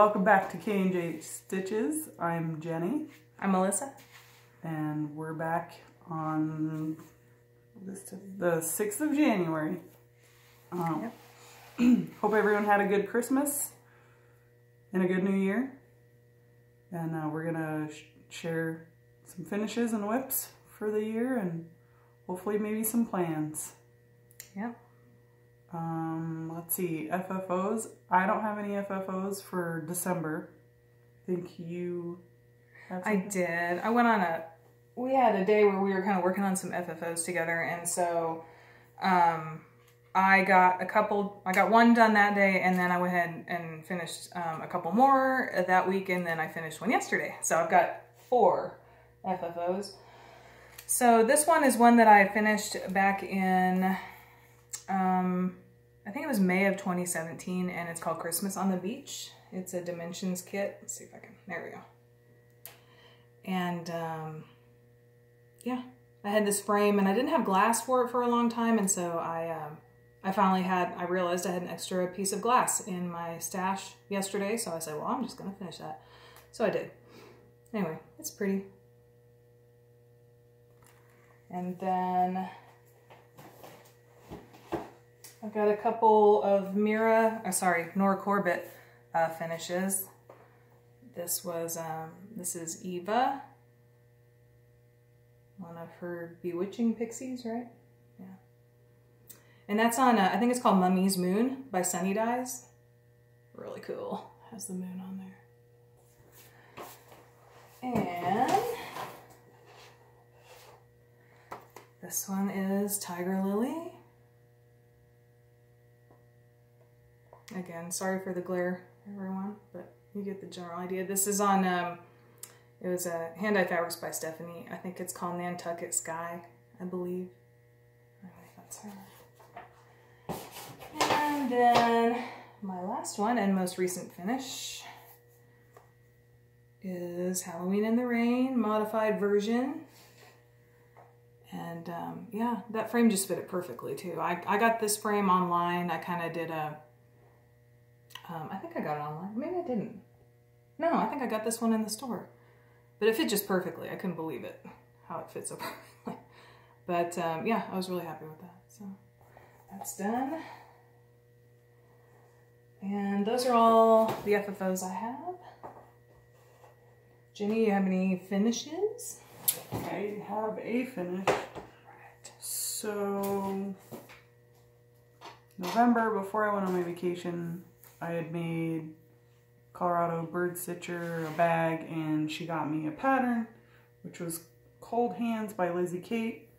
welcome back to K&J Stitches. I'm Jenny. I'm Melissa. And we're back on the 6th of January. Hope everyone had a good Christmas and a good New Year. And we're going to share some finishes and whips for the year and hopefully maybe some plans. Yep. Let's see, FFOs. I don't have any FFOs for December. I think you have something? I did. I went on we had a day where we were kind of working on some FFOs together, and so I got one done that day, and then I went ahead and finished a couple more that week, and then I finished one yesterday. So I've got 4 FFOs. So this one is one that I finished back in I think it was May of 2017, and it's called Christmas on the Beach. It's a dimensions kit. Let's see if I can, there we go. And yeah, I had this frame and I didn't have glass for it for a long time. And so I finally I realized I had an extra piece of glass in my stash yesterday. So I said, well, I'm just going to finish that. So I did. Anyway, it's pretty. And then I've got a couple of Nora Corbett finishes. This is Eva, one of her Bewitching Pixies, right? Yeah. And that's on, I think it's called Mummy's Moon by Sunny Dyes. Really cool. Has the moon on there. And this one is Tiger Lily. Again, sorry for the glare, everyone, but you get the general idea. This is on, it was Hand-Dyed Fabrics by Stephanie. I think it's called Nantucket Sky, I believe. Anyway, that's her. And then my last one and most recent finish is Halloween in the Rain, modified version. And yeah, that frame just fit it perfectly too. I got this frame online. I kind of did I think I got it online. Maybe I didn't. No, I think I got this one in the store. But it fit just perfectly. I couldn't believe it, how it fits so perfectly. But yeah, I was really happy with that. So that's done. And those are all the FFOs I have. Jenny, you have any finishes? I have a finish. Right. So November, before I went on my vacation, I had made Colorado Bird Stitcher a bag, and she got me a pattern, which was Cold Hands by Lizzie Kate,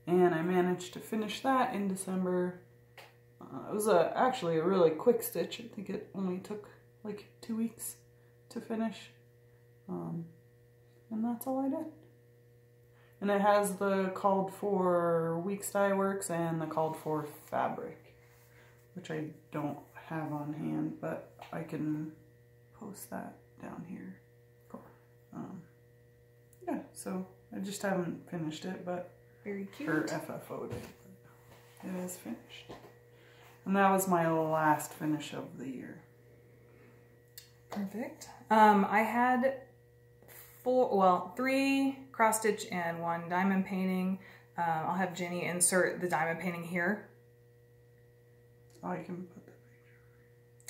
and I managed to finish that in December. It was actually a really quick stitch. I think it only took like 2 weeks to finish, and that's all I did. And it has the called for Weeks Dye Works and the called for fabric, which I don't have on hand, but I can post that down here. Cool. Yeah, so I just haven't finished it, but very cute. Her FFO'd it, but it is finished. And that was my last finish of the year. Perfect. I had 3 cross stitch and 1 diamond painting. I'll have Jenny insert the diamond painting here. Oh, you can put the picture.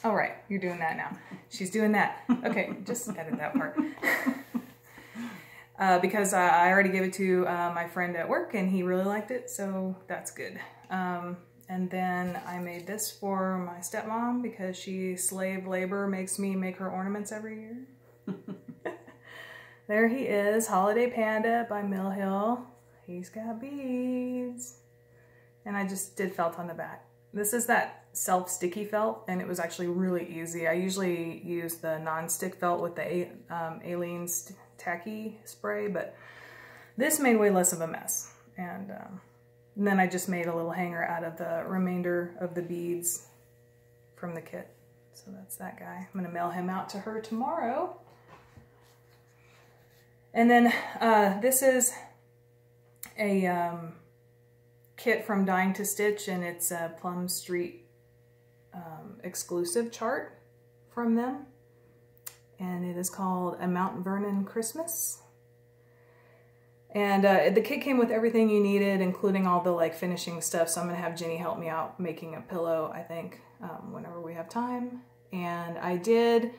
Oh, right. You're doing that now. She's doing that. Okay, just edit that part. Because I already gave it to my friend at work and he really liked it, so that's good. And then I made this for my stepmom because she slave labor makes me make her ornaments every year. There he is, Holiday Panda by Mill Hill. He's got beads. And I just did felt on the back. This is that self-sticky felt, and it was actually really easy. I usually use the non-stick felt with the Aleene's tacky spray, but this made way less of a mess. And then I just made a little hanger out of the remainder of the beads from the kit. So that's that guy. I'm gonna mail him out to her tomorrow. And then this is a kit from Dying to Stitch, and it's a Plum Street exclusive chart from them. and it is called A Mount Vernon Christmas. And the kit came with everything you needed, including all the like finishing stuff. So I'm gonna have Jenny help me out making a pillow, I think, whenever we have time. And I did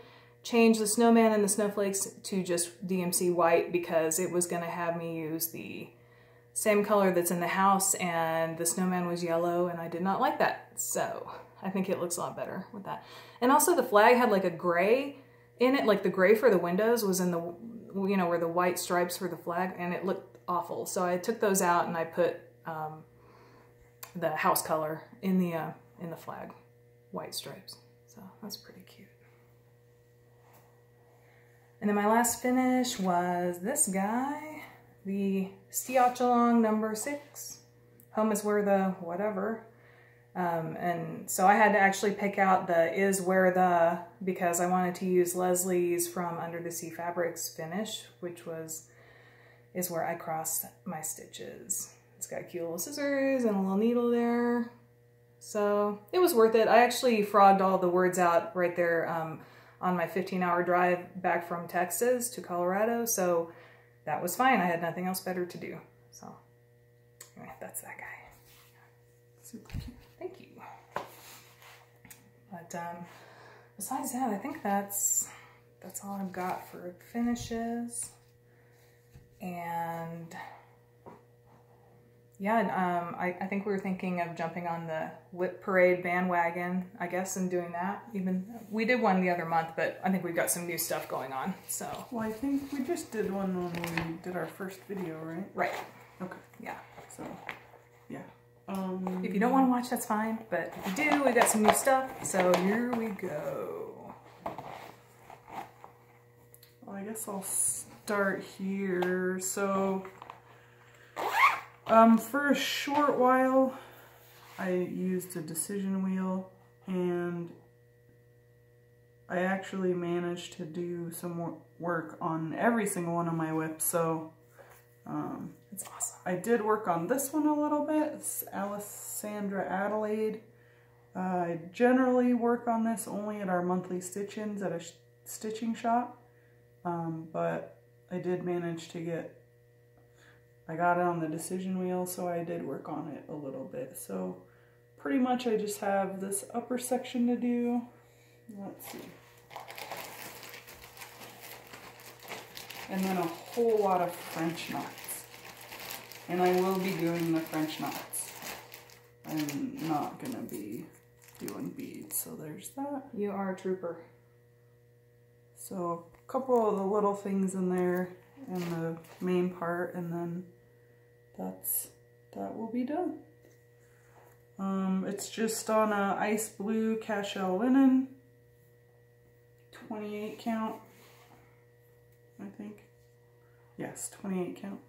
change the snowman and the snowflakes to just DMC white because it was gonna have me use the same color that's in the house, and the snowman was yellow and I did not like that. So I think it looks a lot better with that. And also the flag had like a gray in it, like the gray for the windows was in the, you know, where the white stripes for the flag, and it looked awful. So I took those out and I put the house color in the flag, white stripes. So that's pretty cute. And then my last finish was this guy, the Stiachalong number 6. Home is where the whatever. And so I had to actually pick out the is where the, because I wanted to use Leslie's from Under the Sea Fabrics finish, which is where I crossed my stitches. It's got cute little scissors and a little needle there. So it was worth it. I actually frogged all the words out right there on my 15-hour drive back from Texas to Colorado. So that was fine. I had nothing else better to do. So anyway, that's that guy. Super cute. Thank you. But besides that, I think that's all I've got for finishes. And yeah, I think we were thinking of jumping on the Whip Parade bandwagon, I guess, and doing that. Even we did one the other month, but I think we've got some new stuff going on. So well, I think we just did one when we did our first video, right? Right. Okay. Yeah. So yeah. If you don't want to watch, that's fine. But if you do, we got some new stuff. So here we go. Well, I guess I'll start here. So for a short while, I used a decision wheel, and I actually managed to do some more work on every single one of my whips. So that's awesome. I did work on this one a little bit. It's Alessandra Adelaide. I generally work on this only at our monthly stitch-ins at a stitching shop, but I did manage to I got it on the decision wheel, so I did work on it a little bit. So pretty much I just have this upper section to do. Let's see. And then a whole lot of French knots. And I will be doing the French knots. I'm not gonna be doing beads, so there's that. You are a trooper. So a couple of the little things in there in the main part, and then that will be done. It's just on a ice blue cashel linen, 28 count, I think. Yes, 28 count.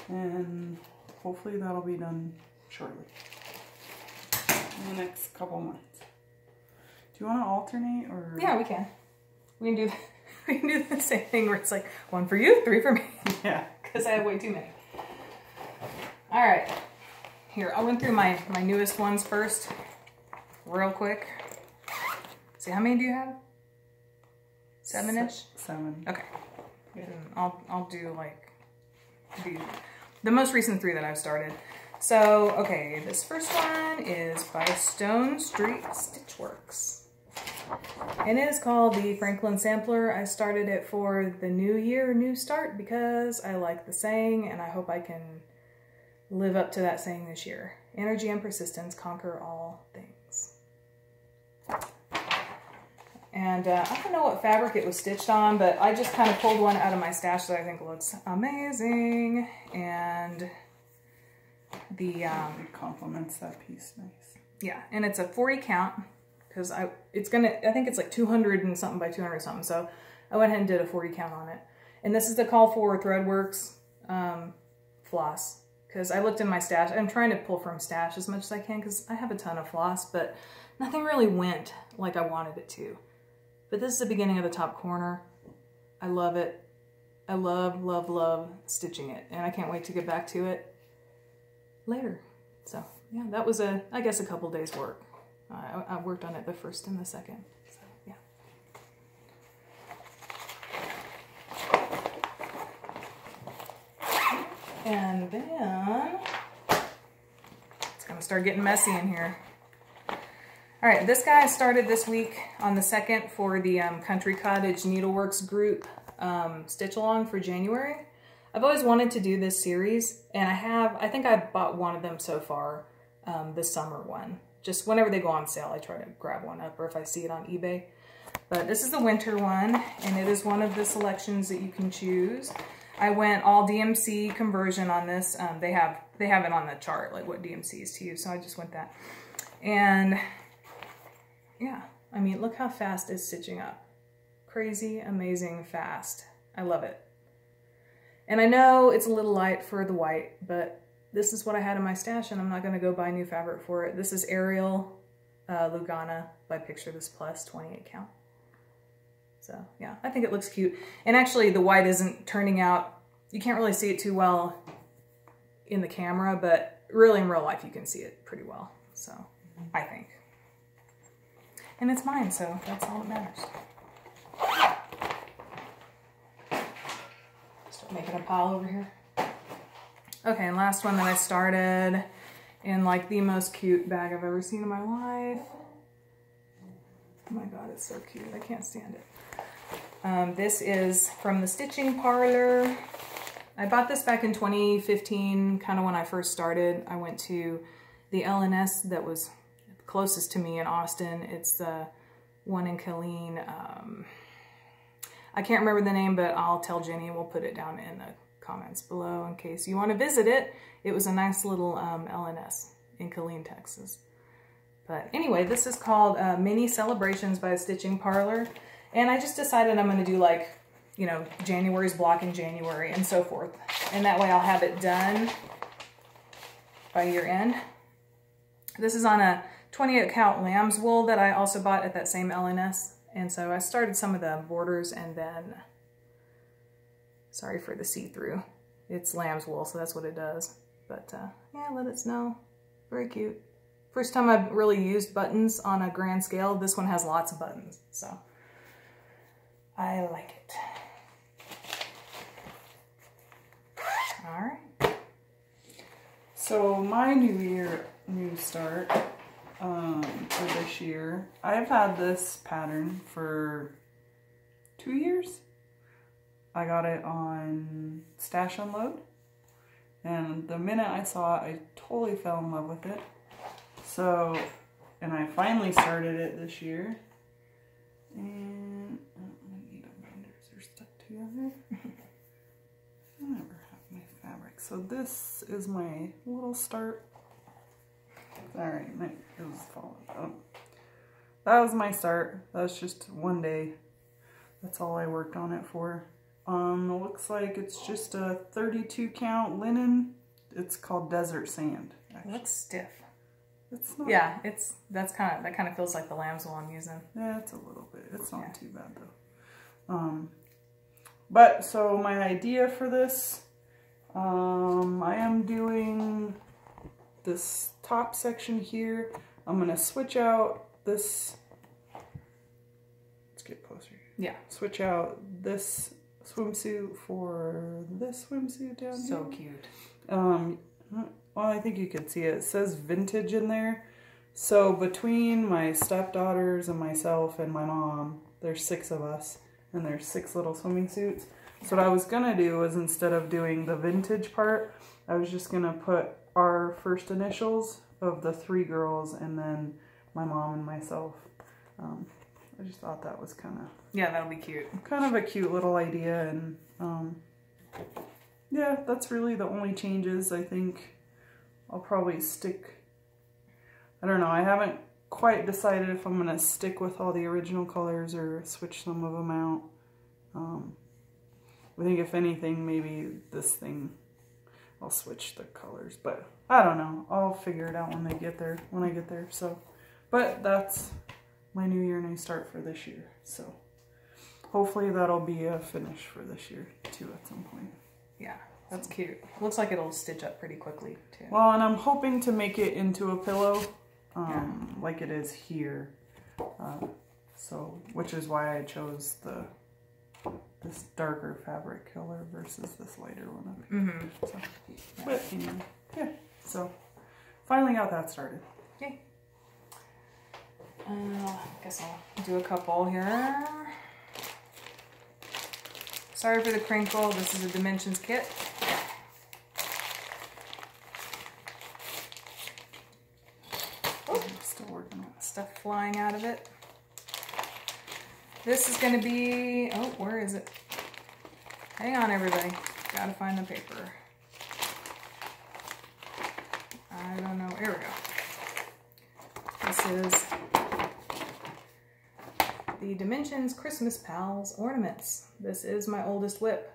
And hopefully that'll be done shortly, in the next couple months. Do you want to alternate, or? Yeah, we can. We can do the same thing where it's like 1 for you, 3 for me. Yeah. Because I have way too many. All right. Here, I'll run through my newest ones first, real quick. See, how many do you have? 7-ish? 7. Okay. And I'll do like the most recent 3 that I've started. So, okay, this first one is by Stone Street Stitchworks. And it is called the Franklin Sampler. I started it for the new year, new start, because I like the saying, and I hope I can live up to that saying this year. Energy and persistence conquer all things. And I don't know what fabric it was stitched on, but I just kind of pulled one out of my stash that I think looks amazing. And it complements that piece nice. Yeah, and it's a 40 count, because I think it's like 200 and something by 200 something. So I went ahead and did a 40 count on it. And this is the Call for Threadworks floss, because I looked in my stash. I'm trying to pull from stash as much as I can, because I have a ton of floss, but nothing really went like I wanted it to. But this is the beginning of the top corner. I love it. I love, love, love stitching it. And I can't wait to get back to it later. So yeah, that was I guess a couple days work. I worked on it the 1st and the 2nd. So yeah. And then it's gonna start getting messy in here. All right, this guy started this week on the 2nd for the Country Cottage Needleworks group stitch along for January. I've always wanted to do this series, and I think I bought one of them so far, the summer one. Just whenever they go on sale, I try to grab one up, or if I see it on eBay. But this is the winter one, and it is one of the selections that you can choose. I went all DMC conversion on this. They have it on the chart, like what DMC is to use, so I just went that. And yeah, I mean, look how fast it's stitching up. Crazy, amazing, fast. I love it. And I know it's a little light for the white, but this is what I had in my stash, and I'm not gonna go buy new fabric for it. This is Ariel Lugana by Picture This Plus, 28 count. So yeah, I think it looks cute. And actually the white isn't turning out, you can't really see it too well in the camera, but really in real life you can see it pretty well, so I think. And it's mine, so that's all that matters. Start making a pile over here. Okay, and last one that I started in like the most cute bag I've ever seen in my life. Oh my God, it's so cute. I can't stand it. This is from the Stitching Parlor. I bought this back in 2015, kind of when I first started. I went to the LNS that was closest to me in Austin. It's the one in Killeen. I can't remember the name, but I'll tell Jenny and we'll put it down in the comments below in case you want to visit it. It was a nice little LNS in Killeen, Texas. But anyway, this is called Mini Celebrations by Stitching Parlor. And I just decided I'm going to do like, you know, January's block in January and so forth. And that way I'll have it done by year end. This is on a 28 count lamb's wool that I also bought at that same LNS. And so I started some of the borders, and then, sorry for the see-through. It's lamb's wool, so that's what it does. But yeah, let it snow. Very cute. First time I've really used buttons on a grand scale. This one has lots of buttons, so I like it. All right. So my new start for this year, I've had this pattern for 2 years. I got it on Stash Unload, and the minute I saw it, I totally fell in love with it. So, and I finally started it this year, and I need a binder, they're stuck together. I never have my fabric. So this is my little start. Alright, it was falling out. That was my start. That was just one day. That's all I worked on it for. It looks like it's just a 32 count linen. It's called Desert Sand. Actually. It looks stiff. It's not. Yeah, that kind of feels like the lamb's wool I'm using. Yeah, it's a little bit. It's not too bad though. But so my idea for this, I am doing this top section here. I'm gonna switch out this. Let's get closer. Yeah. Switch out this swimsuit for this swimsuit down here. So cute. Well, I think you can see it. It says vintage in there. So between my stepdaughters and myself and my mom, there's 6 of us, and there's 6 little swimming suits. So what I was gonna do was, instead of doing the vintage part, I was just gonna put our first initials of the 3 girls and then my mom and myself. I just thought that was kind of... Yeah, that'll be cute. Kind of a cute little idea, and yeah, that's really the only changes. I think I'll probably stick... I don't know, I haven't quite decided if I'm going to stick with all the original colors or switch some of them out. I think if anything, maybe this thing, I'll switch the colors, but I don't know. I'll figure it out when I get there. So, but that's my new year and I start for this year. So hopefully that'll be a finish for this year too at some point. Yeah, that's cute. Looks like it'll stitch up pretty quickly too. Well, and I'm hoping to make it into a pillow, like it is here. So, which is why I chose the this darker fabric color versus this lighter one up here. So, but anyway, yeah. So finally got that started. Okay. Guess I'll do a couple here. Sorry for the crinkle. This is a Dimensions kit. Oh, still working on it. Stuff flying out of it. This is going to be, oh, where is it? Hang on, everybody. Gotta find the paper. I don't know. Here we go. This is the Dimensions Christmas Pals ornaments. This is my oldest whip.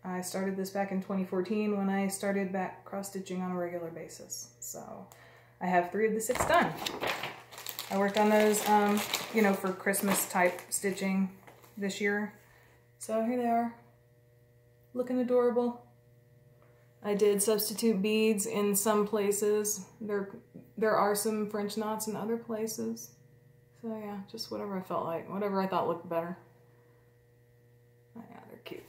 I started this back in 2014 when I started back cross-stitching on a regular basis. So I have 3 of the 6 done. I worked on those, you know, for Christmas type stitching this year. So here they are, looking adorable. I did substitute beads in some places. There are some French knots in other places. So yeah, just whatever I felt like, whatever I thought looked better. Oh yeah, they're cute.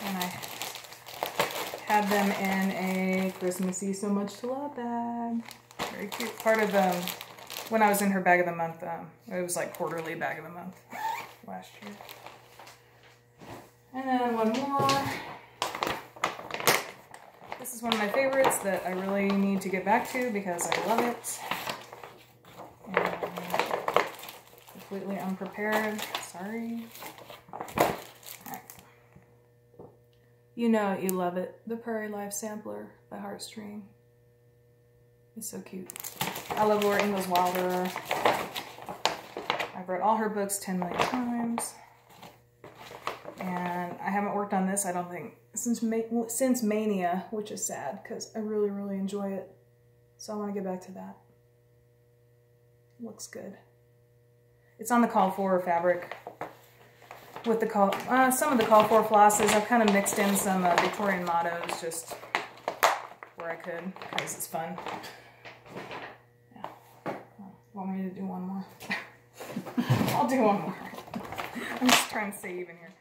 And I had them in a Christmassy So Much to Love bag. Very cute. Part of when I was in her bag of the month, it was like quarterly bag of the month last year. And then one more. This is one of my favorites that I really need to get back to because I love it. And completely unprepared. Sorry. You know you love it. The Prairie Life Sampler by Heartstring. It's so cute. I love Laura Ingalls Wilder. I've read all her books 10 million times. And I haven't worked on this, I don't think, since Mania, which is sad because I really, really enjoy it. So I want to get back to that. Looks good. It's on the call for fabric. With the some of the call for flosses, I've kind of mixed in some Victorian mottos just where I could because it's fun. Yeah. Want me to do one more? I'll do one more. I'm just trying to save in here.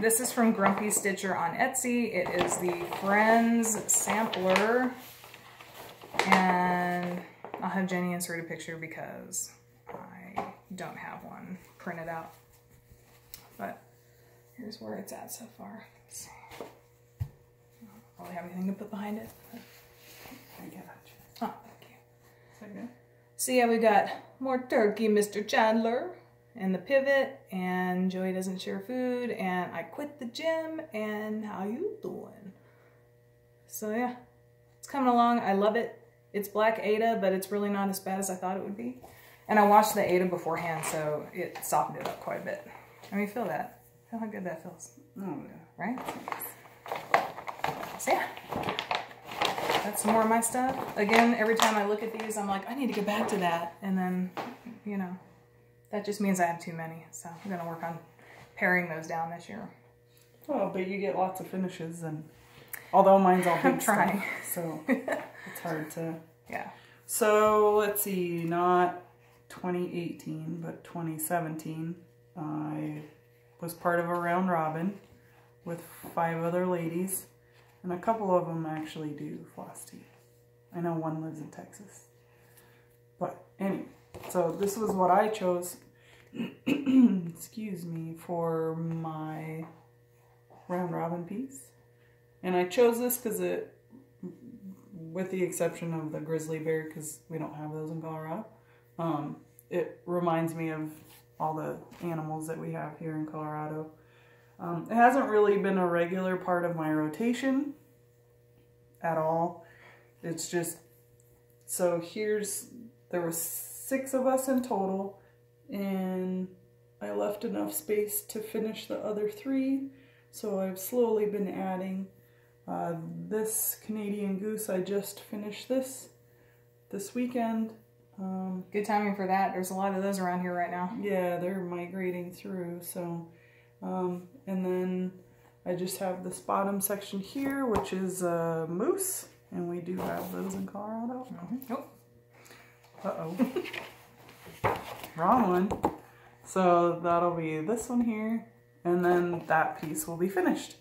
This is from Grumpy Stitcher on Etsy. It is the Friends Sampler, and I'll have Jenny insert a picture because I don't have one printed out. But here's where it's at so far. Let's see. I don't probably have anything to put behind it. I got you. Oh, thank you. Is that good? So yeah, we got more turkey, Mr. Chandler, and the pivot, and Joey doesn't share food, and I quit the gym, and how you doing? So yeah, it's coming along. I love it. It's black Aida, but it's really not as bad as I thought it would be. And I washed the Aida beforehand, so it softened it up quite a bit. I mean, feel that. Feel how good that feels. Oh, yeah. Right? So yeah. That's some more of my stuff. Again, every time I look at these, I'm like, I need to get back to that. And then, you know, that just means I have too many. So I'm going to work on paring those down this year. Well, but you get lots of finishes, and although mine's all big I'm trying. stuff, so it's hard to... Yeah. So, let's see, not 2018, but 2017. I was part of a round robin with 5 other ladies, and a couple of them actually do floss tea. I know one lives in Texas. But anyway, so this was what I chose, excuse me, for my round robin piece. And I chose this because it, with the exception of the grizzly bear, because we don't have those in Colorado, it reminds me of all the animals that we have here in Colorado. It hasn't really been a regular part of my rotation at all. It's just, so there were 6 of us in total, and I left enough space to finish the other 3, so I've slowly been adding. This Canadian goose, I just finished this weekend. Good timing for that. There's a lot of those around here right now. Yeah, they're migrating through, so, and then I just have this bottom section here, which is moose, and we do have those in Colorado. Oh. Uh-oh. wrong one. So that'll be this one here, and then that piece will be finished.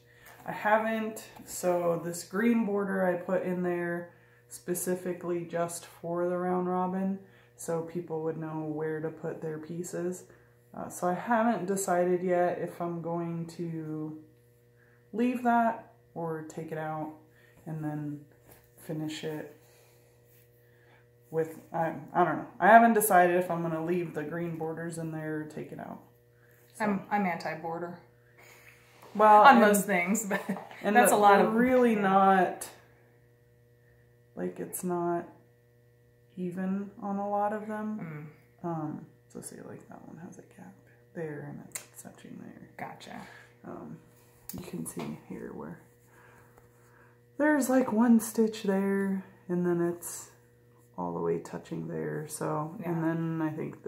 I haven't, so this green border I put in there specifically just for the round robin, so people would know where to put their pieces. So I haven't decided yet if I'm going to leave that or take it out and then finish it with, I don't know. I haven't decided if I'm going to leave the green borders in there or take it out. So. I'm anti-border. Well, on most things, but and that's a lot of... really not, like, it's not even on a lot of them. So see, like, that one has a gap there and it's touching there. Gotcha. You can see here where there's like one stitch there and then it's all the way touching there. So, yeah. And then I think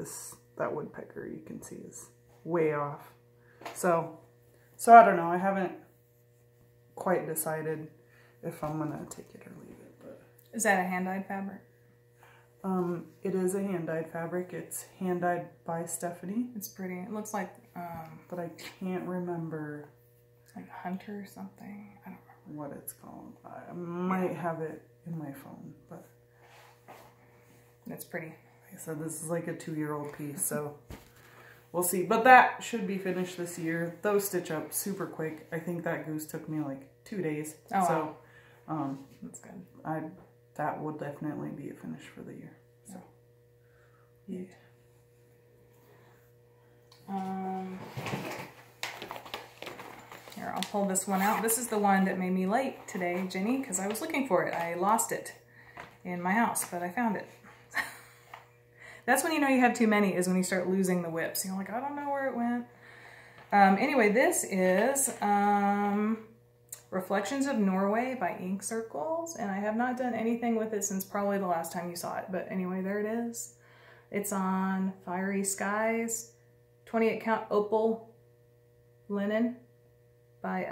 that woodpecker you can see is way off. So I don't know. I haven't quite decided if I'm gonna take it or leave it. But is that a hand-dyed fabric? It is a hand-dyed fabric. It's hand-dyed by Stephanie. It's pretty. It looks like, but I can't remember. Like Hunter or something. I don't remember what it's called. I might have it in my phone, but it's pretty. Like I said, this is like a 2-year-old piece, so. We'll see, but that should be finished this year. Those stitch up super quick. I think that goose took me like 2 days. Oh, so, wow. That's good. That will definitely be a finish for the year. So, yeah. Here, I'll pull this one out. This is the one that made me late today, Jenny, because I was looking for it. I lost it in my house, but I found it. That's when you know you have too many, is when you start losing the whips. You're like, I don't know where it went. Anyway, this is Reflections of Norway by Ink Circles, and I have not done anything with it since probably the last time you saw it. But anyway, there it is. It's on Fiery Skies, 28 count opal linen by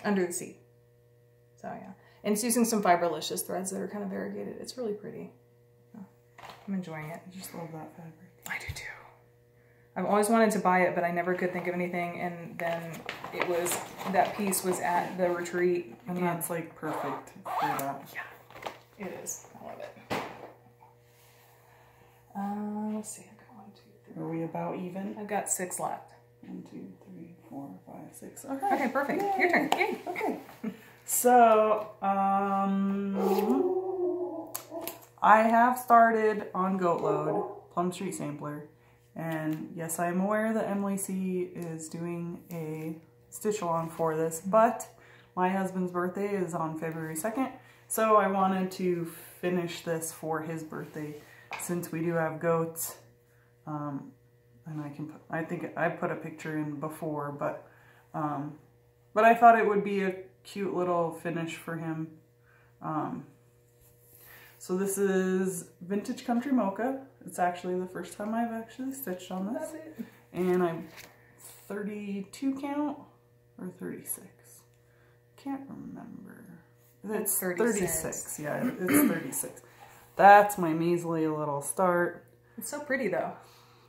Under the Sea. So yeah, and it's using some Fiberlicious threads that are kind of variegated. It's really pretty. I'm enjoying it. I just love that fabric. I do too. I've always wanted to buy it, but I never could think of anything. And then that piece was at the retreat. And that's like perfect for that. Yeah, it is. I love it. Let's see. I've got 1, 2, 3. Are we about even? I've got 6 left. 1, 2, 3, 4, 5, 6. Okay. Okay, perfect. Yay. Your turn. Yay. Okay. So, I have started on Goat Load, Plum Street Sampler, and yes, I am aware that Emily C is doing a stitch along for this, but my husband's birthday is on February 2nd, so I wanted to finish this for his birthday, since we do have goats, and I think I put a picture in before, but I thought it would be a cute little finish for him. So this is Vintage Country Mocha. It's actually the first time I've actually stitched on this. And I'm 32 count or 36. Can't remember. It's 36. Yeah, it's 36. That's my measly little start. It's so pretty though.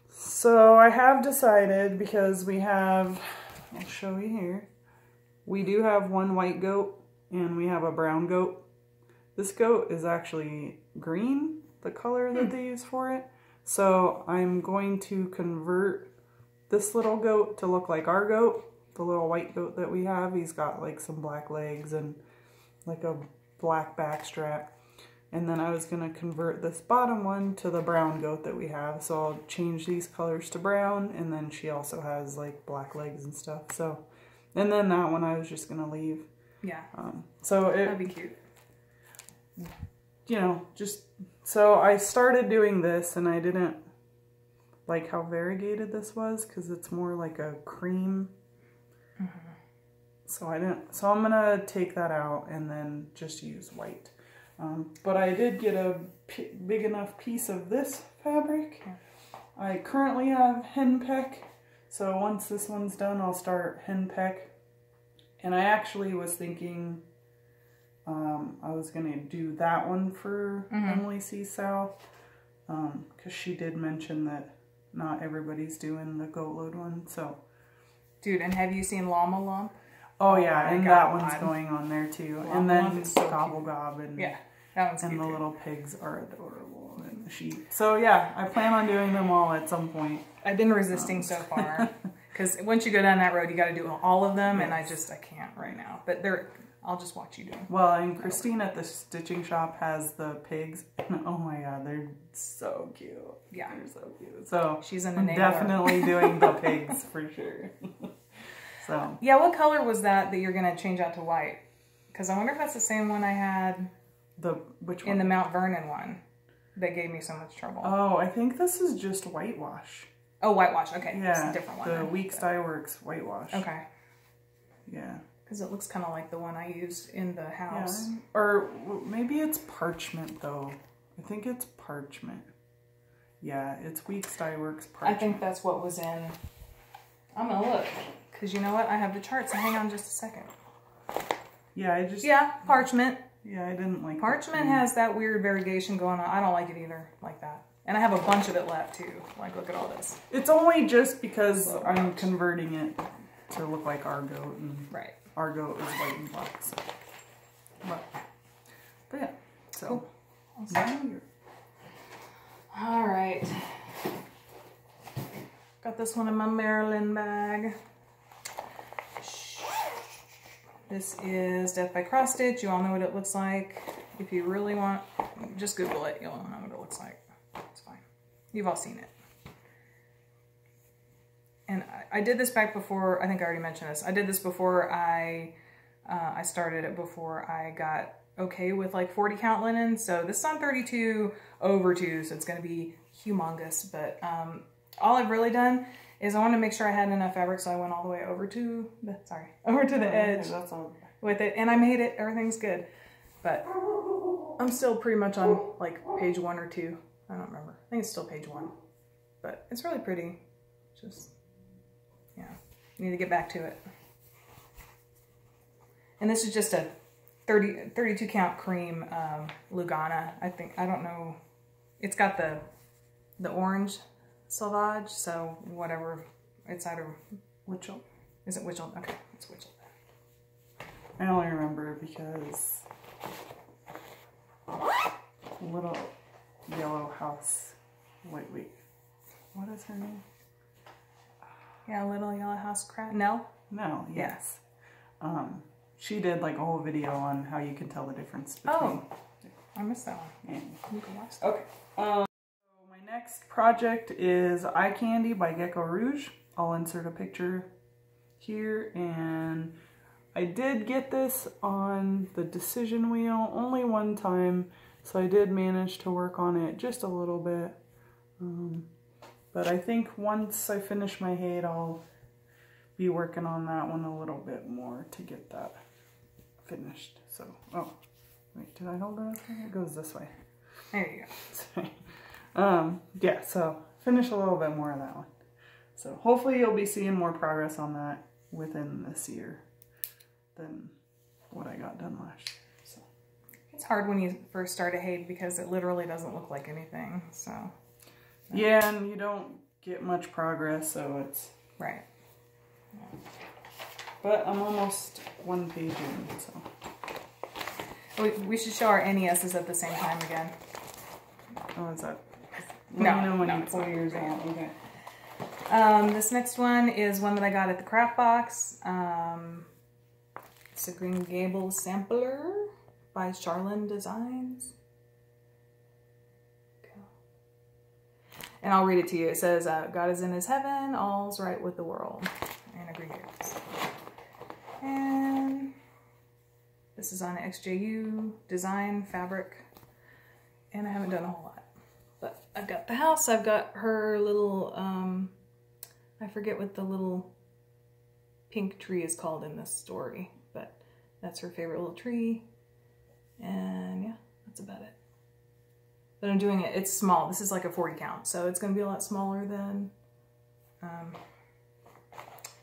So I have decided, because we have, I'll show you here. We do have one white goat and we have a brown goat. This goat is actually green, the color that they use for it. So I'm going to convert this little goat to look like our goat, the little white goat that we have. He's got like some black legs and like a black back strap. And then I was going to convert this bottom one to the brown goat that we have. So I'll change these colors to brown, and then she also has like black legs and stuff. So, and then that one I was just going to leave. Yeah. That'd be cute. You know, so I started doing this, and I didn't like how variegated this was, because it's more like a cream. So I'm gonna take that out and then just use white. But I did get a big enough piece of this fabric. I currently have henpeck, so once this one's done, I'll start henpeck. And I actually was thinking I was going to do that one for Emily C. South. because she did mention that not everybody's doing the goat load one, so. Dude, and have you seen Llama Lump? Oh yeah, and that one's going on there too. Llama and then Lump is so Gobble Gob and yeah, that one's and cute the too. little pigs are adorable and the sheep. So yeah, I plan on doing them all at some point. I've been resisting so far because once you go down that road, you got to do all of them, and I can't right now. But I'll just watch you do them. Well, and Christine at the stitching shop has the pigs. Oh my god, they're so cute. Yeah, they're so cute. So she's an I'm enabler. definitely doing the pigs for sure. So yeah, what color was that you're gonna change out to white? Because I wonder if that's the same one I had. Which one? In the Mount Vernon one that gave me so much trouble. Oh, I think this is just whitewash. Oh, whitewash. Okay, Yeah, it's a different one. The Weeks Dye Works whitewash. Okay. Yeah. Because it looks kind of like the one I used in the house. Yeah. Or maybe it's parchment though. I think it's parchment. Yeah, it's Weeks Dye Works parchment. I think that's what was in. I'm gonna look. Because you know what? I have the chart, so hang on just a second. Yeah, Yeah, parchment. Yeah, I didn't like Parchment has that weird variegation going on. I don't like it either, like that. And I have a bunch of it left too. Like, look at all this. It's only just because I'm converting it to look like our goat, and right. Our goat is white and black. So. But yeah, so. Cool. Awesome. All right. Got this one in my Maryland bag. This is Death by Cross Stitch. You all know what it looks like. If you really want, just Google it. You'll know what it looks like. It's fine. You've all seen it. And I did this back before, I think I already mentioned this. I did this before I started it, before I got okay with like 40 count linen. So this is on 32/2, so it's going to be humongous. But all I've really done is I wanted to make sure I had enough fabric, so I went all the way over to the, edge That's all. with it, and I made it. Everything's good. But I'm still pretty much on like page 1 or 2. I don't remember. I think it's still page 1. But it's really pretty. Just, yeah, need to get back to it. And this is just a 32 count cream Lugana. I don't know. It's got the orange selvage, so whatever. It's either Witchell. Is it Witchell? Okay, it's Witchell. I only remember because little yellow house. Wait. What is her name? Yeah, Little Yellow House Crab. No? No, yes. She did like a whole video on how you can tell the difference between. Oh, I missed that one. And, You can watch that. okay. So my next project is Eye Candy by Gecko Rouge. I'll insert a picture here, and I did get this on the decision wheel only one time, so I did manage to work on it just a little bit. But I think once I finish my Hade, I'll be working on that one a little bit more to get that finished. So, oh, wait, did I hold it up? It goes this way. There you go. Yeah, so finish a little bit more of that one. So hopefully you'll be seeing more progress on that within this year than what I got done last year. So It's hard when you first start a Hade because it literally doesn't look like anything. So yeah, and you don't get much progress, so it's right. Yeah. But I'm almost one page in, so We should show our NESs at the same time again. oh, is that? No, you know when no, you it's pull not. yours out. Okay. This next one is one that I got at the craft box. It's a Green Gables sampler by Charlene Designs. And I'll read it to you. It says, God is in his heaven, all's right with the world. And a Green Gables. And this is on XJU design fabric. And I haven't done a whole lot. But I've got the house. I've got her little, I forget what the little pink tree is called in this story. But that's her favorite little tree. And yeah, that's about it. But I'm doing it, it's small. This is like a 40 count, so it's going to be a lot smaller than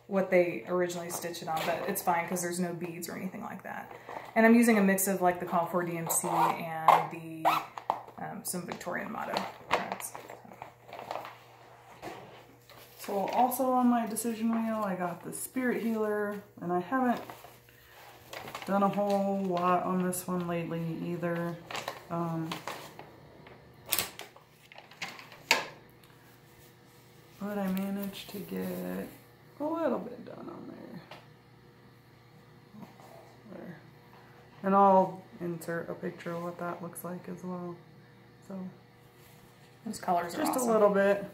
what they originally stitched it on, but it's fine because there's no beads or anything like that. And I'm using a mix of like the Call for DMC and the some Victorian motto threads. So also on my decision wheel, I got the Spirit Healer, and I haven't done a whole lot on this one lately either. But I managed to get a little bit done on there. And I'll insert a picture of what that looks like as well. So those colors are just awesome. a little bit.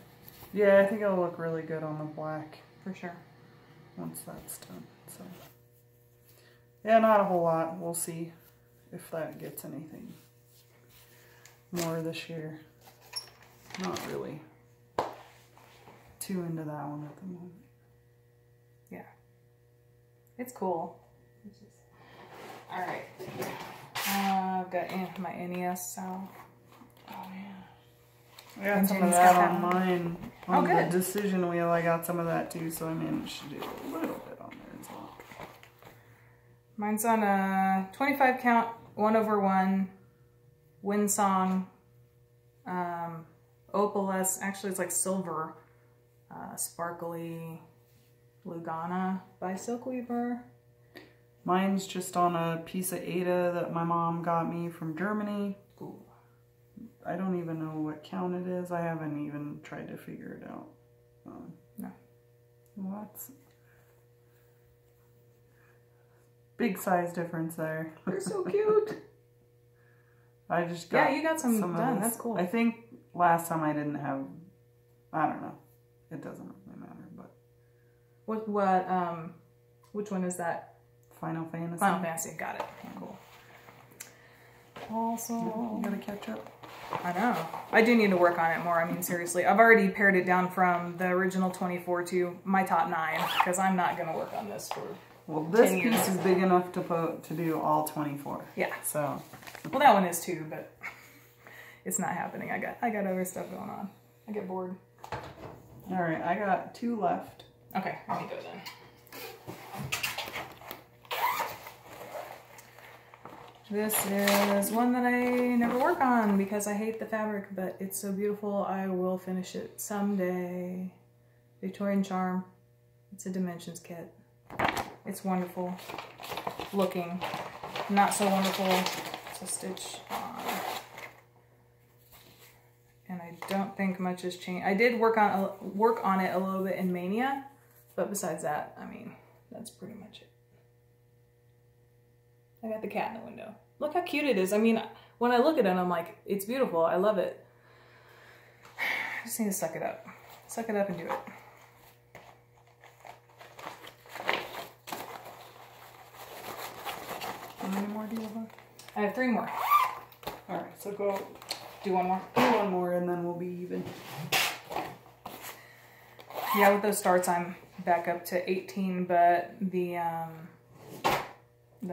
Yeah, I think it'll look really good on the black. For sure. Once that's done. So yeah, not a whole lot. We'll see if that gets anything more this year. Not really too into that one at the moment. Yeah. It's cool. Alright. I've got my NES out. Oh yeah. I got some of that on mine. On the decision wheel, I got some of that too, so I managed to do a little bit on there as well. Mine's on a 25 count, 1/1, Wind Song, Opalescent, actually it's like silver, sparkly Lugana by Silkweaver. Mine's just on a piece of Ada that my mom got me from Germany. Ooh. I don't even know what count it is. I haven't even tried to figure it out. No. What's big size difference there. They're so cute. I just got you got some done. That's cool. I think last time I didn't have. I don't know. It doesn't really matter, but. Which one is that? Final Fantasy. Final Fantasy. Got it. Cool. Also, you gotta catch up. I know. I do need to work on it more. I mean, seriously. I've already pared it down from the original 24 to my top 9 because I'm not going to work on this for Well, this 10 years. piece is big enough to do all 24. Yeah. So. Well, that one is too, but it's not happening. I got other stuff going on. I get bored. All right, I got 2 left. Okay, let me go then. This is one that I never work on because I hate the fabric, but it's so beautiful. I will finish it someday. Victorian Charm. It's a Dimensions kit. It's wonderful looking. Not so wonderful to stitch on. And I don't think much has changed. I did work on it a little bit in Mania, but besides that, I mean, that's pretty much it. I got the cat in the window. Look how cute it is. I mean, when I look at it, I'm like, it's beautiful. I love it. I just need to suck it up. Suck it up and do it. How many more do you have? I have 3 more. All right, so go Do one more. do one more and then we'll be even. Yeah, with those starts, I'm back up to 18, but the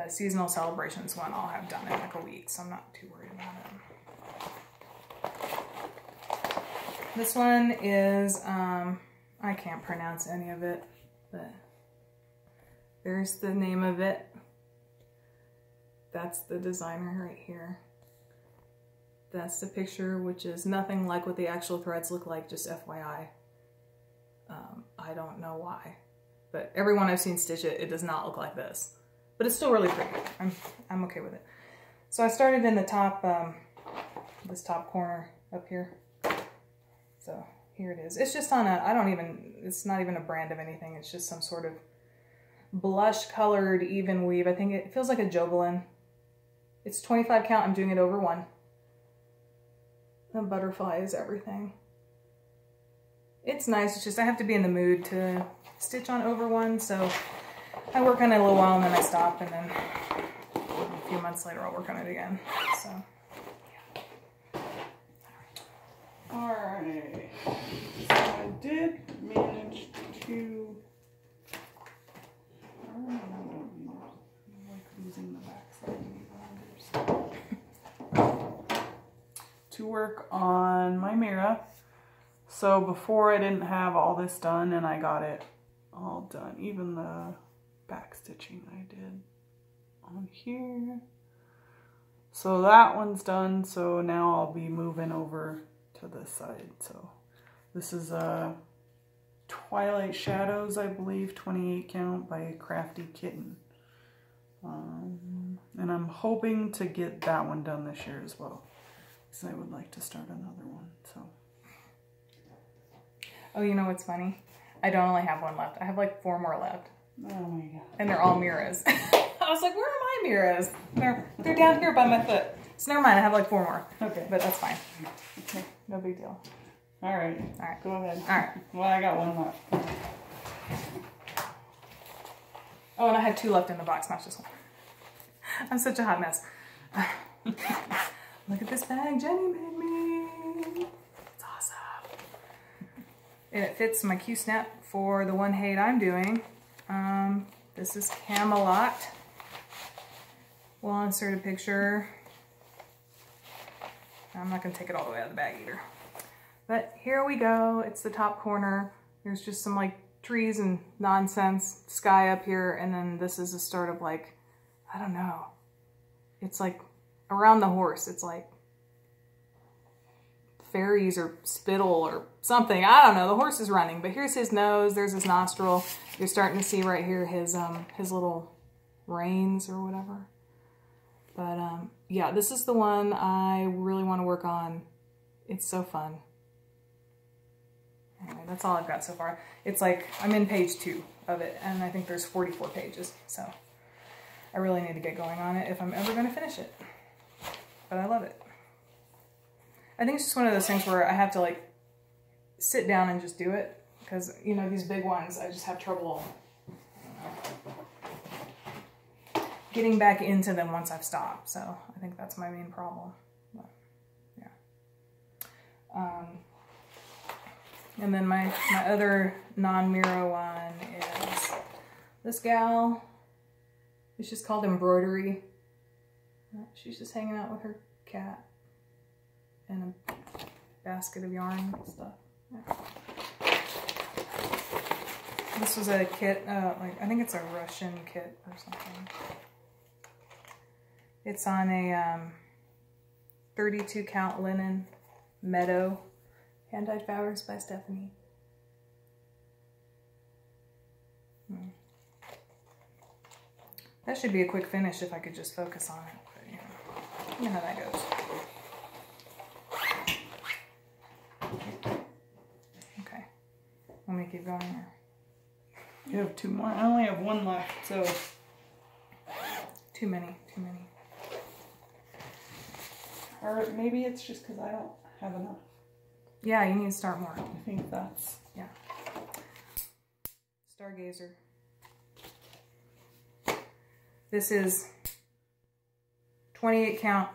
seasonal celebrations one I'll have done in like a week, so I'm not too worried about it. This one is, I can't pronounce any of it, but there's the name of it. That's the designer right here. That's the picture, which is nothing like what the actual threads look like, just FYI. I don't know why, but everyone I've seen stitch it, it does not look like this. But it's still really pretty. I'm okay with it. So I started in the top, this top corner up here. So here it is. It's just on a, it's not even a brand of anything. It's just some sort of blush colored even weave. I think it feels like a Jobelin. It's 25 count. I'm doing it over 1. The butterfly is everything. It's nice. It's just I have to be in the mood to stitch on over 1. So I work on it a little while and then I stop, and then a few months later I'll work on it again. So, yeah. Alright. So I did manage to. I don't like losing the backside to work on my Mira. So before I didn't have all this done, and I got it all done. Even the back stitching I did on here. So that one's done. So now I'll be moving over to this side. So this is a Twilight Shadows, I believe, 28 count by Crafty Kitten. And I'm hoping to get that one done this year as well, because I would like to start another one. So. Oh, you know what's funny? I don't only have one left. I have like 4 more left. Oh my god. And they're all mirrors. I was like, where are my mirrors? They're down here by my foot. So never mind, I have like 4 more. Okay. But that's fine. Okay. No big deal. All right. All right. Go ahead. All right. Well, I got one left. Oh, and I had 2 left in the box, not just 1. I'm such a hot mess. Look at this bag Jenny made me. It's awesome. And it fits my Q-snap for the one hate I'm doing. This is Camelot. We'll insert a picture. I'm not going to take it all the way out of the bag either. But here we go. It's the top corner. There's just some like trees and nonsense, sky up here, and then this is the start of like, I don't know. It's like around the horse. It's like fairies or spittle or something. I don't know. The horse is running, but here's his nose. There's his nostril. You're starting to see right here his little reins or whatever. But yeah, this is the one I really want to work on. It's so fun. Anyway, that's all I've got so far. It's like, I'm in page 2 of it, and I think there's 44 pages, so I really need to get going on it if I'm ever going to finish it. But I love it. I think it's just one of those things where I have to like sit down and just do it, because, you know, these big ones, I just have trouble getting back into them once I've stopped, so I think that's my main problem. But, yeah. And then my other non-Miro one is this gal. It's just called Embroidery. She's just hanging out with her cat and a basket of yarn and stuff. Yeah. This was a kit, like I think it's a Russian kit or something. It's on a 32 count linen meadow. Hand-dyed fabrics by Stephanie. That should be a quick finish if I could just focus on it. But, you know how that goes. Okay. Let me keep going here. You have 2 more. I only have 1 left, so. Too many. Too many. Or maybe it's just because I don't have enough. Yeah, you need to start more. I think that's... Yeah. Stargazer. This is 28 count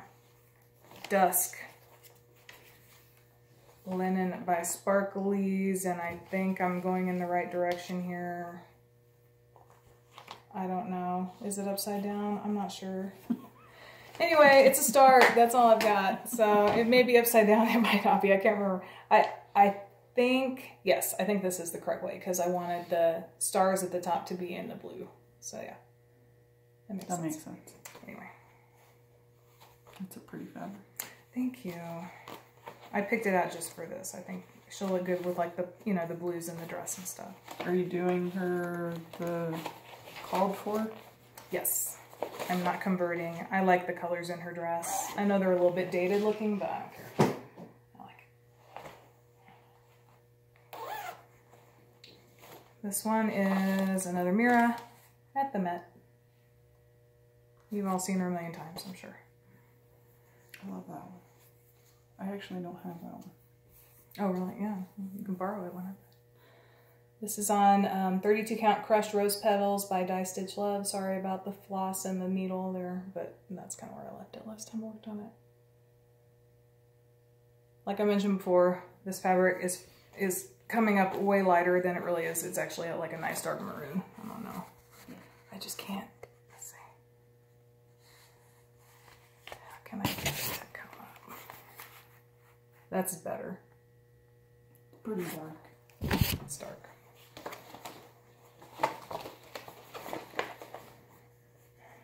dusk linen by Sparklies, and I think I'm going in the right direction here. I don't know. Is it upside down? I'm not sure. Anyway, it's a start. That's all I've got. So it may be upside down. It might not be. I can't remember. I think, yes, I think this is the correct way, because I wanted the stars at the top to be in the blue. So yeah, that makes sense. Anyway. That's a pretty fabric. Thank you. I picked it out just for this. I think she'll look good with like the, you know, the blues in the dress and stuff. Are you doing her the called for? Yes. I'm not converting. I like the colors in her dress. I know they're a little bit dated looking, but I don't care. I like it. This one is another Mira at the Met. You've all seen her a million times, I'm sure. I love that one. I actually don't have that one. Oh, really? Yeah. You can borrow it whenever. This is on 32 count crushed rose petals by Die Stitch Love. Sorry about the floss and the needle there, but that's kind of where I left it last time I worked on it. Like I mentioned before, this fabric is coming up way lighter than it really is. It's actually like a nice dark maroon. I don't know. I just can't. Let's see. How can I get that come up? That's better. Pretty dark. It's dark.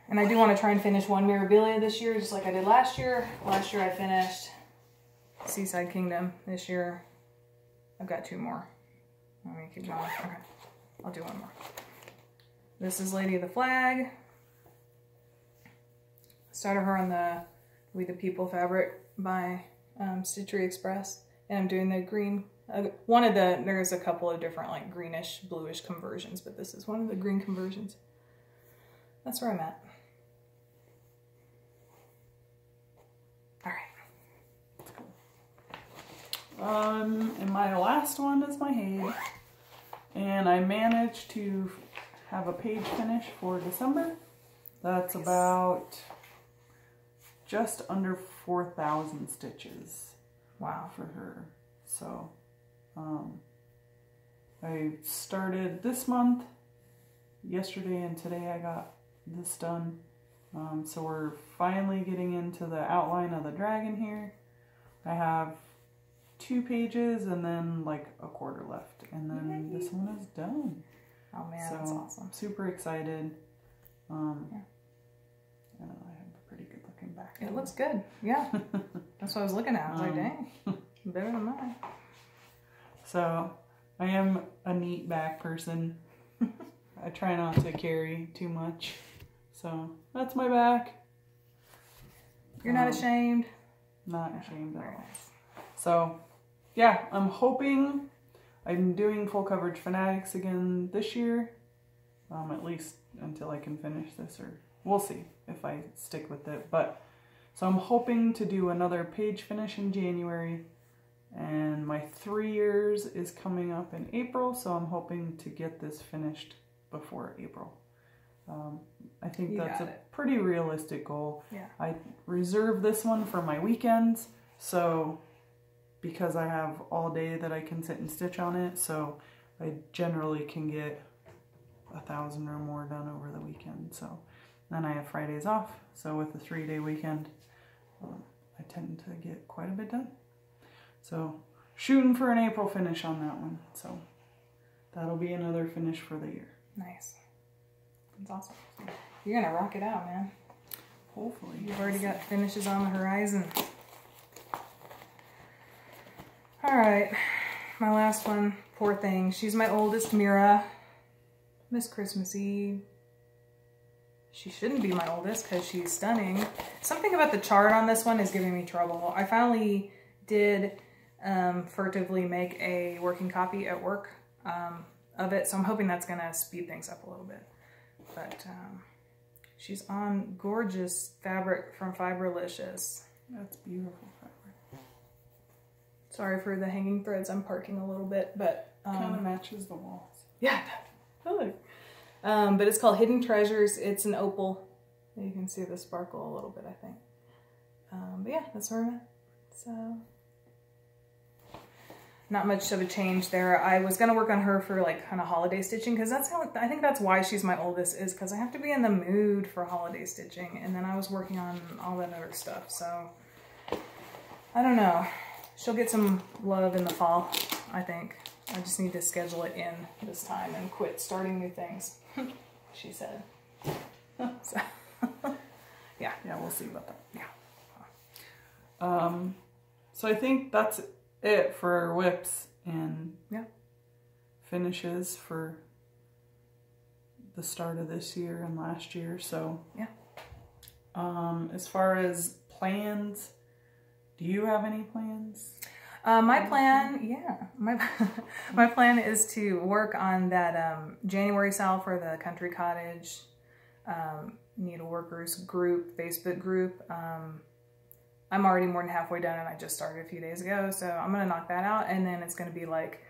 And I do want to try and finish one Mirabilia this year, just like I did last year. Last year I finished Seaside Kingdom. This year I've got 2 more. Let me keep going. Okay. I'll do one more. This is Lady of the Flag. Started her on the We the People fabric by Stitchery Express. And I'm doing the green, there's a couple of different like greenish, bluish conversions, but this is one of the green conversions. That's where I'm at. All right. And my last one is my hay. And I managed to have a page finish for December. That's about just under 4,000 stitches. Wow. For her. So, I started this month, yesterday and today I got this done. So we're finally getting into the outline of the dragon here. I have 2 pages and then like a quarter left. And then this one is done. Oh man, so that's awesome. Super excited. Yeah. I have a pretty good looking back. It looks good. Yeah. That's what I was looking at. I was like, dang, better than mine. So I am a neat back person. I try not to carry too much. So that's my back. You're not ashamed? Not ashamed at all. Nice. So yeah, I'm hoping I'm doing full coverage fanatics again this year. At least until I can finish this, or we'll see if I stick with it. But so I'm hoping to do another page finish in January, and my 3 years is coming up in April, so I'm hoping to get this finished before April. I think that's a pretty realistic goal. Yeah. I reserve this one for my weekends, so because I have all day that I can sit and stitch on it, so I generally can get 1,000 or more done over the weekend. So then I have Fridays off, so with the 3-day weekend, I tend to get quite a bit done. So shooting for an April finish on that one. So that'll be another finish for the year. Nice. That's awesome. You're gonna rock it out, man. Hopefully. You've already got finishes on the horizon. All right, my last one, poor thing. She's my oldest, Mira. Miss Christmas Eve. She shouldn't be my oldest because she's stunning. Something about the chart on this one is giving me trouble. I finally did furtively make a working copy at work of it, so I'm hoping that's gonna speed things up a little bit. But she's on gorgeous fabric from Fiberlicious. That's beautiful fabric. Sorry for the hanging threads. I'm parking a little bit, but kind of matches the walls. Yeah, totally. But it's called Hidden Treasures. It's an opal. You can see the sparkle a little bit, I think. But yeah, that's where I'm at. So not much of a change there. I was gonna work on her for like kind of holiday stitching, because that's how I think that's why she's my oldest, is because I have to be in the mood for holiday stitching. And then I was working on all that other stuff. So I don't know. She'll get some love in the fall, I think. I just need to schedule it in this time and quit starting new things, she said. So, yeah. Yeah, we'll see about that. Yeah. So I think that's it for our whips and finishes for the start of this year and last year. So yeah. As far as plans, do you have any plans? My plan, my plan is to work on that January sale for the Country Cottage Needleworkers group, Facebook group. I'm already more than halfway done, and I just started a few days ago, so I'm gonna knock that out, and then it's gonna be like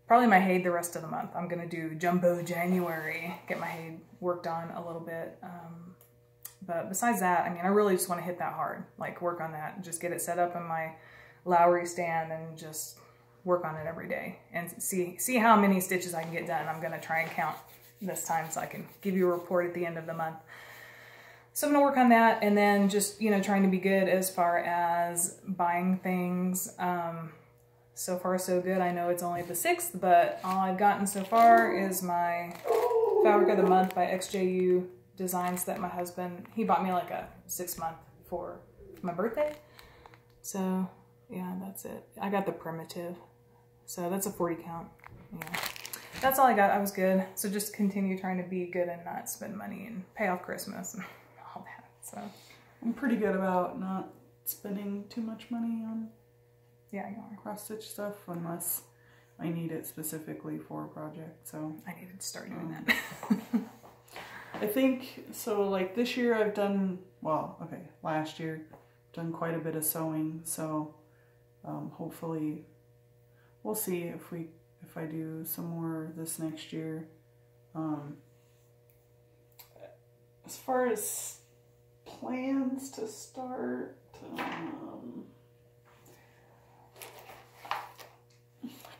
probably my hay the rest of the month. I'm gonna do Jumbo January, get my hay worked on a little bit. But besides that, I mean, I really just want to hit that hard, like work on that, just get it set up in my Lowry stand and just work on it every day and see how many stitches I can get done. I'm gonna try and count this time so I can give you a report at the end of the month. So I'm gonna work on that, and then just, you know, trying to be good as far as buying things. So far so good. I know it's only the 6th, but all I've gotten so far is my Fabric of the Month by XJU Designs that my husband, he bought me like a 6-month for my birthday. So yeah, that's it. I got the primitive. So that's a 40 count. Yeah. That's all I got. I was good. So just continue trying to be good and not spend money and pay off Christmas and all that. So I'm pretty good about not spending too much money on yeah, you are. cross-stitch stuff unless I need it specifically for a project. So I needed to start doing that. I think, so like this year I've done, well, okay, last year I've done quite a bit of sewing. So hopefully we'll see if I do some more this next year. As far as plans to start, I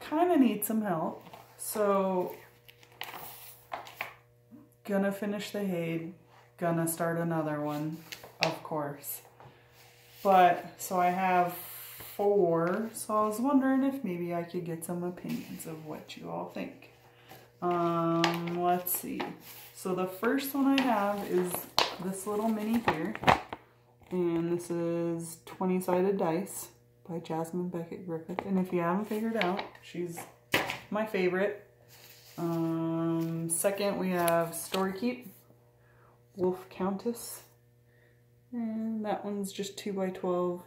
kind of need some help. So gonna finish the Haid, gonna start another one, of course. But, so I have 4, so I was wondering if maybe I could get some opinions of what you all think. Let's see. So the first one I have is this little mini here, and this is 20-sided dice by Jasmine Beckett Griffith. And if you haven't figured out, she's my favorite. Second we have Story Keep, Wolf Countess, and that one's just 2x12.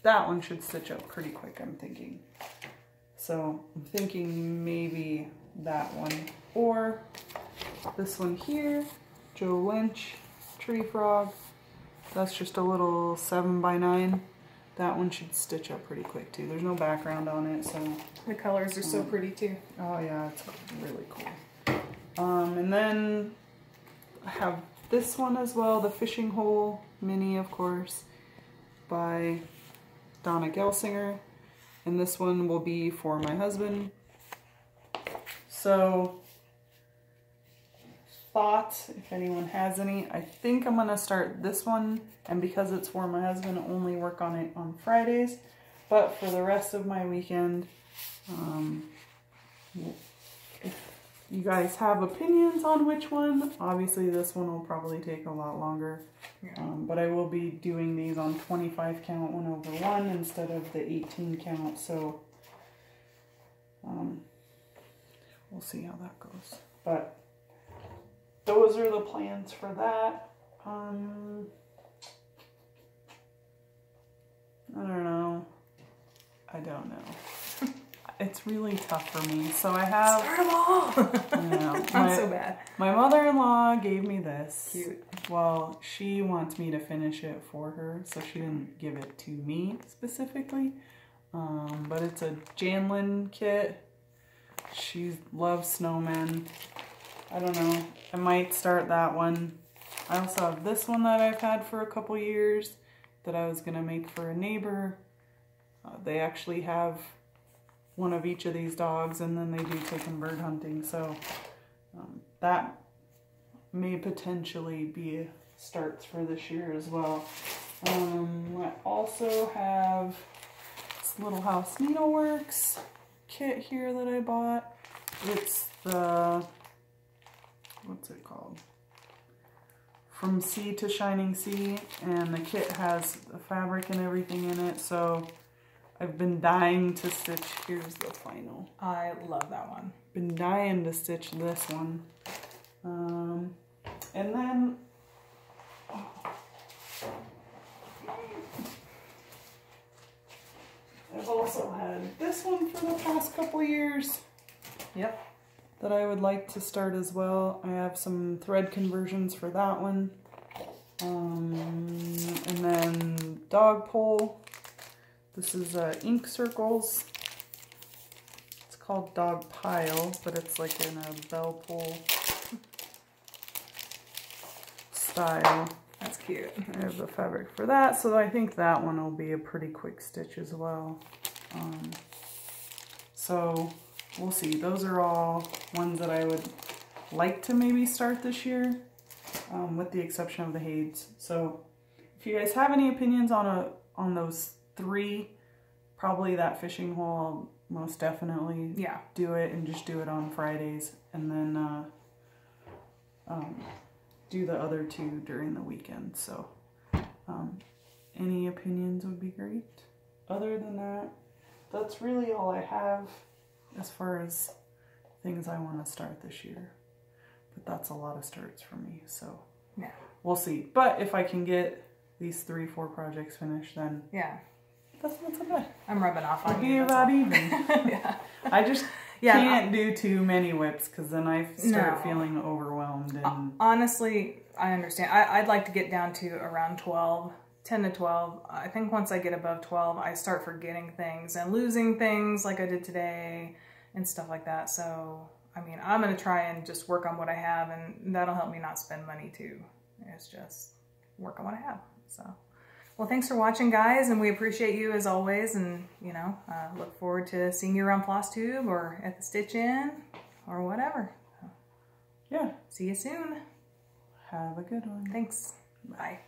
That one should stitch up pretty quick, I'm thinking. So I'm thinking maybe that one, or this one here, Joe Lynch, Tree Frog. That's just a little 7x9. That one should stitch up pretty quick too. There's no background on it, so The colors are so pretty too. oh yeah, it's really cool. And then I have this one as well, the Fishing Hole Mini, of course, by Donna Gelsinger. And this one will be for my husband. So, thoughts, if anyone has any. I think I'm going to start this one, and because it's for my husband, only work on it on Fridays. But for the rest of my weekend, if you guys have opinions on which one, obviously this one will probably take a lot longer. Yeah. But I will be doing these on 25 count 1/1 instead of the 18 count, so we'll see how that goes. But those are the plans for that. I don't know. It's really tough for me. So I have... Start them all! You know, I'm so bad. My mother-in-law gave me this. Cute. Well, she wants me to finish it for her, so she didn't give it to me specifically. But it's a Janlin kit. She loves snowmen. I don't know. I might start that one. I also have this one that I've had for a couple years that I was going to make for a neighbor. They actually have one of each of these dogs, and then they do take them bird hunting, so that may potentially be starts for this year as well. I also have this Little House Needleworks kit here that I bought. It's the, what's it called? From Sea to Shining Sea, and the kit has the fabric and everything in it, so I've been dying to stitch. Here's the final. I love that one. Been dying to stitch this one. And then I've also had this one for the past couple years. Yep. That I would like to start as well. I have some thread conversions for that one. And then dog pole. This is ink circles. It's called dog pile, but it's like in a bell pull style. That's cute. I have the fabric for that, so I think that one will be a pretty quick stitch as well. So we'll see. Those are all ones that I would like to maybe start this year, with the exception of the Haids. So if you guys have any opinions on those 3, probably that Fishing Hole, I'll most definitely do it, and just do it on Fridays, and then do the other 2 during the weekend. So any opinions would be great. Other than that, that's really all I have as far as things I want to start this year. But that's a lot of starts for me, so yeah, we'll see. But if I can get these 3-4 projects finished, then yeah, that's not so bad. I'm rubbing off on It'll you. be about even. Yeah. I just can't do too many whips because then I start feeling overwhelmed. And honestly, I understand. I'd like to get down to around 12, 10 to 12. I think once I get above 12, I start forgetting things and losing things like I did today and stuff like that. So, I mean, I'm going to try and just work on what I have, and that'll help me not spend money too. It's just work on what I have. So, well, thanks for watching, guys, and we appreciate you as always. And, you know, look forward to seeing you around Flosstube or at the Stitch In or whatever. Yeah. See you soon. Have a good one. Thanks. Bye.